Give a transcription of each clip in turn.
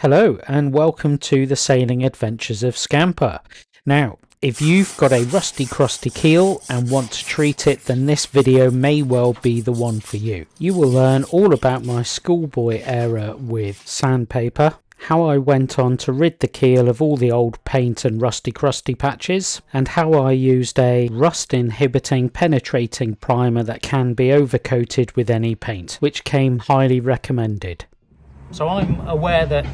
Hello and welcome to the sailing adventures of Scamper. Now, if you've got a rusty crusty keel and want to treat it, then this video may well be the one for you. You will learn all about my schoolboy era with sandpaper, how I went on to rid the keel of all the old paint and rusty crusty patches, and how I used a rust inhibiting penetrating primer that can be overcoated with any paint, which came highly recommended. So I'm aware that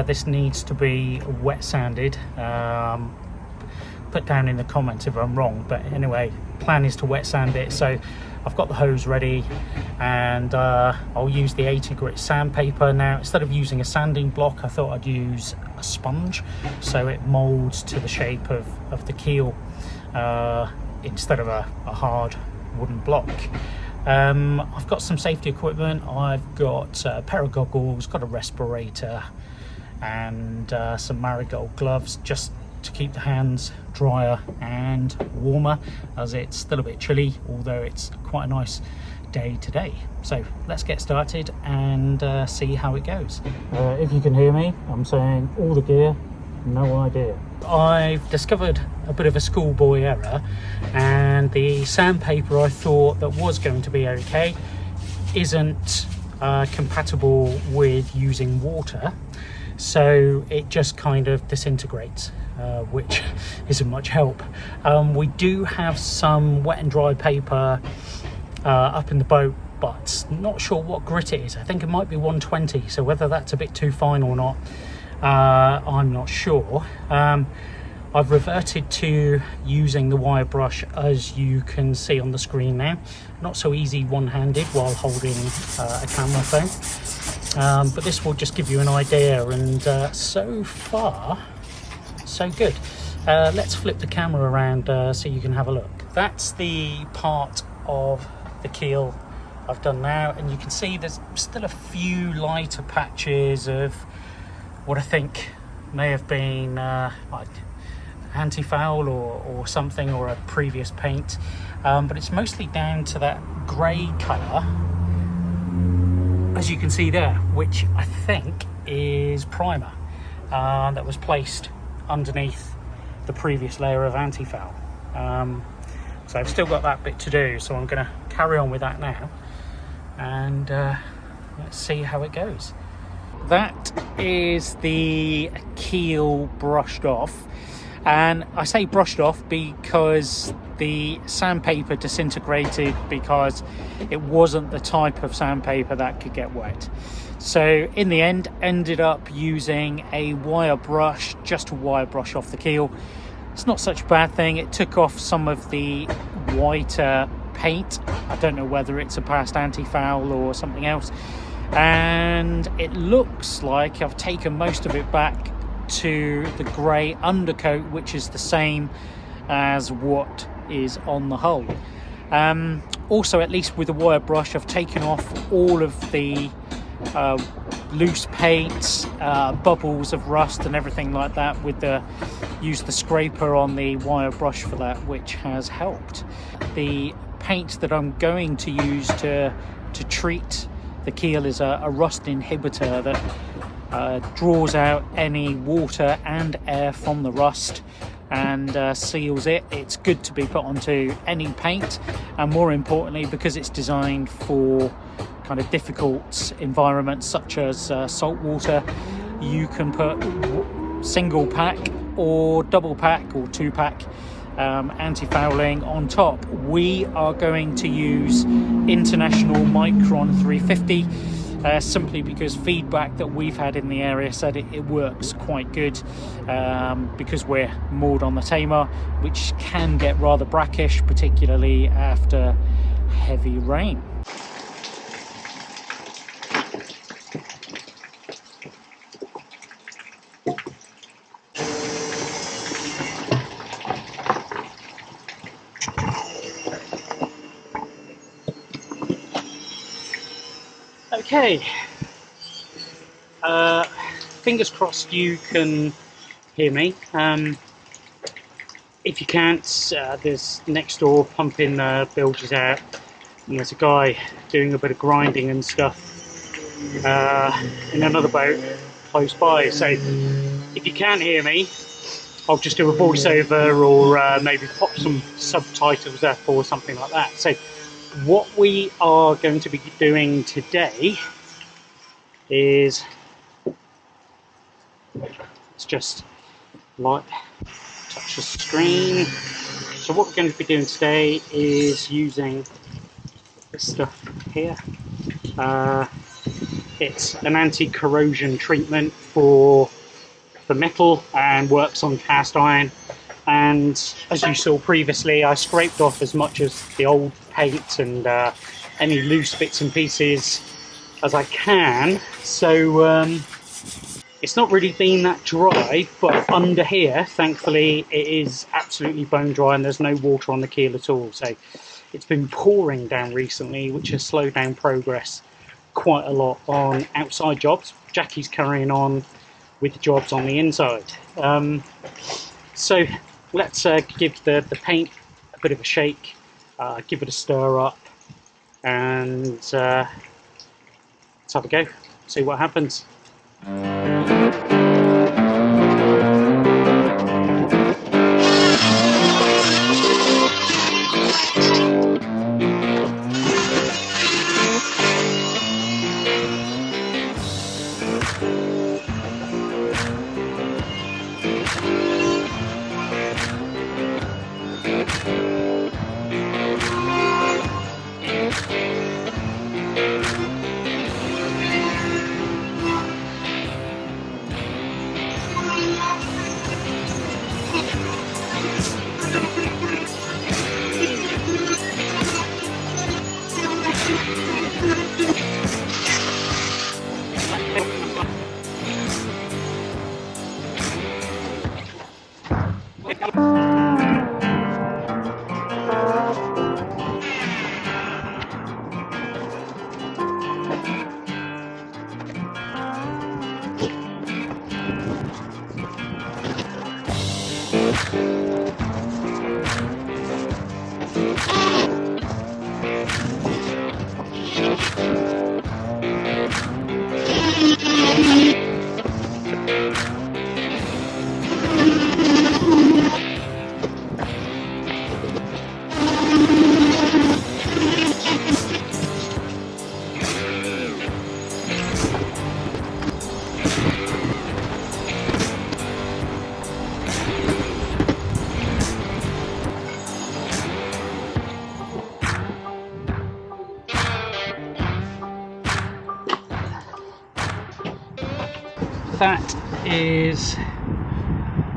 this needs to be wet sanded. Put down in the comments if I'm wrong, but anyway, plan is to wet sand it. So I've got the hose ready, and I'll use the 80 grit sandpaper. Now, instead of using a sanding block, I thought I'd use a sponge so it molds to the shape of the keel instead of a hard wooden block. I've got some safety equipment. I've got a pair of goggles, got a respirator, and some marigold gloves just to keep the hands drier and warmer, as it's still a bit chilly, although it's quite a nice day today. So let's get started and see how it goes. If you can hear me, I'm saying all the gear, no idea. I've discovered a bit of a schoolboy error, and the sandpaper I thought that was going to be okay isn't compatible with using water, so it just kind of disintegrates, which isn't much help. We do have some wet and dry paper up in the boat, but not sure what grit it is. I think it might be 120, so whether that's a bit too fine or not, I'm not sure. I've reverted to using the wire brush, as you can see on the screen now. Not so easy one-handed while holding a camera phone, but this will just give you an idea, and so far so good. Let's flip the camera around so you can have a look. That's the part of the keel I've done now, and you can see there's still a few lighter patches of what I think may have been like anti-foul or something, or a previous paint, but it's mostly down to that grey colour, as you can see there, which I think is primer that was placed underneath the previous layer of anti-foul. So I've still got that bit to do, so I'm going to carry on with that now, and let's see how it goes. That is the keel brushed off, and I say brushed off because the sandpaper disintegrated because it wasn't the type of sandpaper that could get wet. So in the end, ended up using a wire brush just to wire brush off the keel. It's not such a bad thing. It took off some of the whiter paint. I don't know whether it's a past anti-foul or something else, and it looks like I've taken most of it back to the grey undercoat, which is the same as what is on the hull. Also, at least with the wire brush, I've taken off all of the loose paints, bubbles of rust and everything like that, with use the scraper on the wire brush for that, which has helped. The paint that I'm going to use to treat the keel is a rust inhibitor that draws out any water and air from the rust and seals it. It's good to be put onto any paint, and more importantly, because it's designed for kind of difficult environments such as salt water, you can put single pack or double pack or 2-pack anti-fouling on top. We are going to use International Micron 350 simply because feedback that we've had in the area said it works quite good, because we're moored on the Tamar, which can get rather brackish, particularly after heavy rain. Okay, fingers crossed you can hear me. If you can't, there's next door pumping bilges out, and there's a guy doing a bit of grinding and stuff in another boat. close by. So if you can't hear me, I'll just do a voiceover or maybe pop some subtitles up or something like that. So what we are going to be doing today is, let's just like touch the screen. So what we're going to be doing today is using this stuff here. It's an anti-corrosion treatment for metal and works on cast iron. And as you saw previously, I scraped off as much as the old paint and any loose bits and pieces as I can. So it's not really been that dry, but under here, thankfully, it is absolutely bone dry and there's no water on the keel at all. So it's been pouring down recently, which has slowed down progress quite a lot on outside jobs. Jackie's carrying on with jobs on the inside. So let's give the paint a bit of a shake, give it a stir up, and let's have a go, see what happens. That is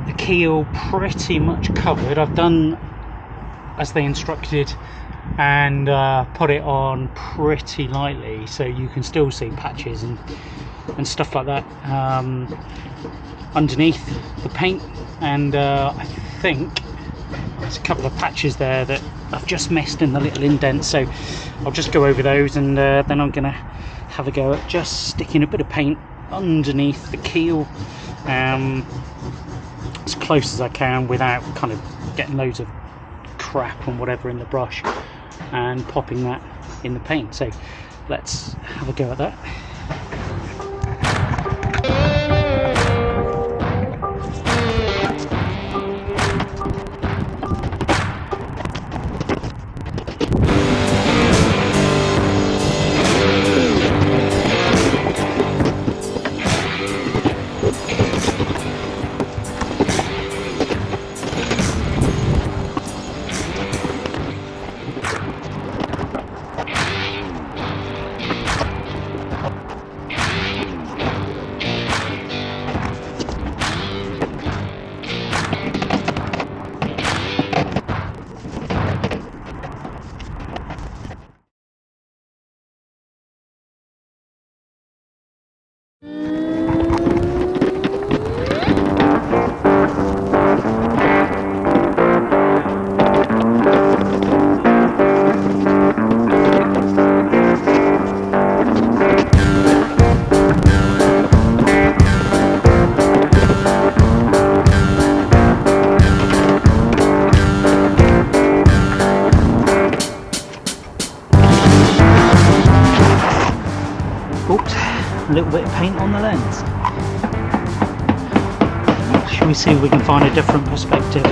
the keel pretty much covered. I've done as they instructed and put it on pretty lightly, so you can still see patches and stuff like that underneath the paint. And I think there's a couple of patches there that I've just missed in the little indents, so I'll just go over those, and then I'm gonna have a go at just sticking a bit of paint underneath the keel as close as I can without kind of getting loads of crap and whatever in the brush, and popping that in the paint. So let's have a go at that. Oops, a little bit of paint on the lens. shall we see if we can find a different perspective.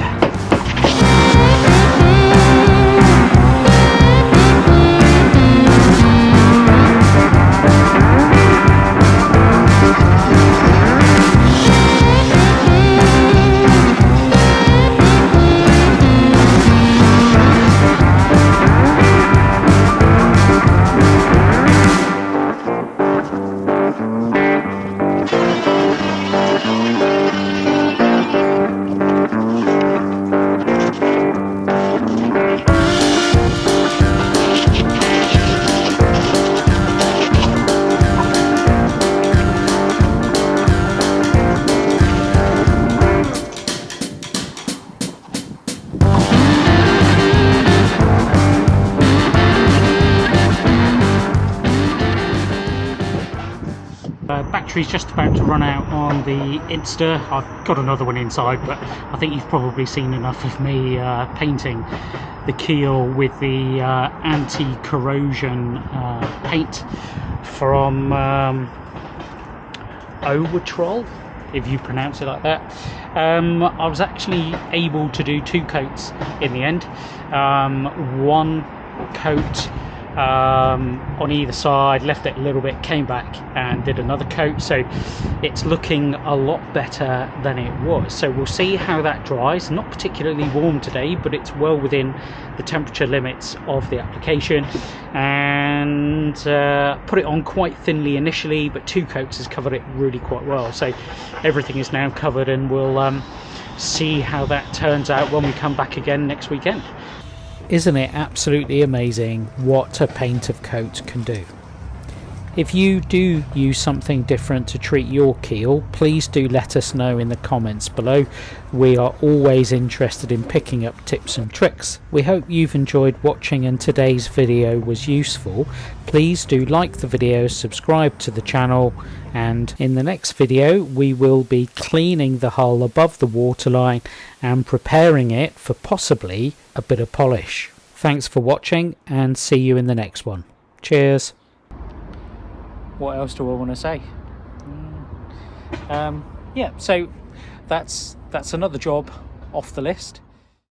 Battery's just about to run out on the Insta. I've got another one inside, but I think you've probably seen enough of me painting the keel with the anti-corrosion paint from Owatrol, if you pronounce it like that. I was actually able to do 2 coats in the end. One coat on either side, left it a little bit, came back and did another coat, so it's looking a lot better than it was. So we'll see how that dries. Not particularly warm today, but it's well within the temperature limits of the application, and put it on quite thinly initially, but 2 coats has covered it really quite well. So everything is now covered, and we'll see how that turns out when we come back again next weekend. Isn't it absolutely amazing what a paint of coat can do? If you do use something different to treat your keel, please do let us know in the comments below. We are always interested in picking up tips and tricks. We hope you've enjoyed watching and today's video was useful. Please do like the video, subscribe to the channel, and in the next video we will be cleaning the hull above the waterline and preparing it for possibly a bit of polish. Thanks for watching, and see you in the next one. Cheers. What else do I want to say? Yeah, so that's another job off the list.